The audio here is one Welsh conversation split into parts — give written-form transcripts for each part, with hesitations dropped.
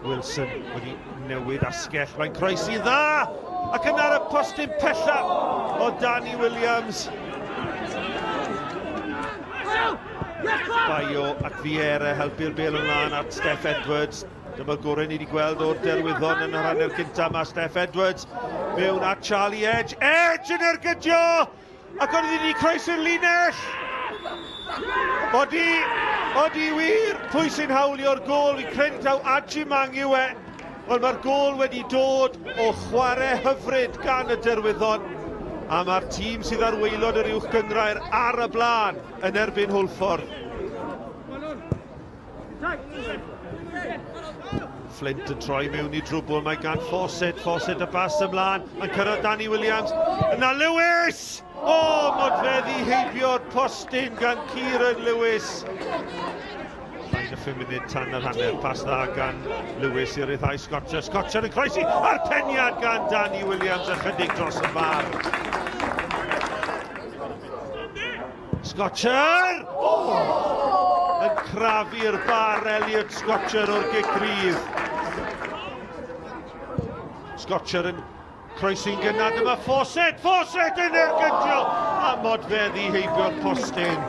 Wilson wedi newid asgell, mae'n croesi dda, ac yna'r y postyn pella o Danny Williams. Baio ac Fiera helpu'r bel ymlaen at Steff Edwards. Dyma'r gorau ni wedi gweld o'r Derwyddon yn yr hanner cynta yma. Steff Edwards mewn at Charlie Edge. Edge yn ergydio! Ac oedd wedi croesi'r linell. Odi wir, pwy sy'n hawlio'r gol? Fi'n credu taw Adjimang yw e. Ond mae'r gol wedi dod o chwarae hyfryd gan y Derwyddon. A mae'r tîm sydd ar waelod yr uwch gyngrair ar y blaen yn erbyn Hwlffordd. Flint yn troi mewn i drwbl, mae gan Fawcett y bas ymlaen, yn cyrraedd Danny Williams. Yna Lewis! O, modfeddi heibio'r postyn gan Kieran Lewis. 5 munud tan yr hanner, pas dda gan Lewis i'r ryddhau Sgotcher. Sgotcher yn croesi a'r peniad gan Danny Williams ychydig dros y bar. Sgotcher! Yn crafu'r bar Elliot Sgotcher o'r gigrydd. Sgotcher yn croesi'n gynnar, dyma Fawcett yn ergydio! A modfeddi heibio'r postyn.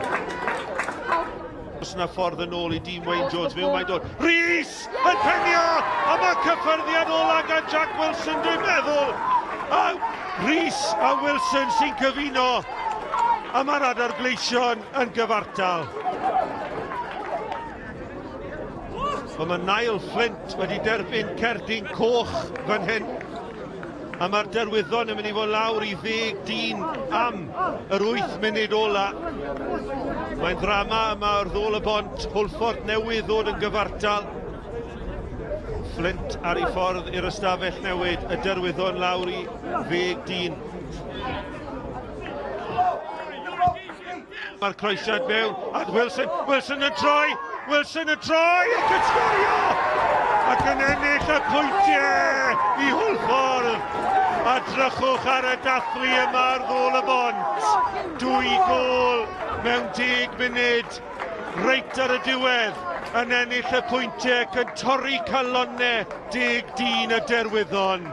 Os yna ffordd yn ôl i dîm Wayne Jones, mewn mae'n dod. Rhys yn penio! A mae cyffyrddiad ola gan Jack Wilson, dwi'n meddwl. A Rhys a Wilson sy'n cyfuno. A mae'r adar gleision yn gyfartal. Mae Niall Flint wedi derbyn cerdyn coch fan hyn. A mae'r Derwyddon yn mynd i fod lawr i 10-10 am yr 8 munud ola. Mae'n ddrama yma o'r ddôl y bont. Hwlffordd newydd ddod yn gyfartal. Flint ar ei ffordd i'r ystafell newid. Y Derwyddon lawr i 10-10. Mae'r croesiad mewn. A Wilson yn troi. Ac yn sgorio! Ac yn ennill y pwyntiau i Hwlffordd. A drychwch ar y dathlu yma ar ddôl y bont. 2 gol mewn 10 munud. Reit ar y diwedd yn ennill y pwyntiau ac yn torri calonnau 10-10 y Derwyddon.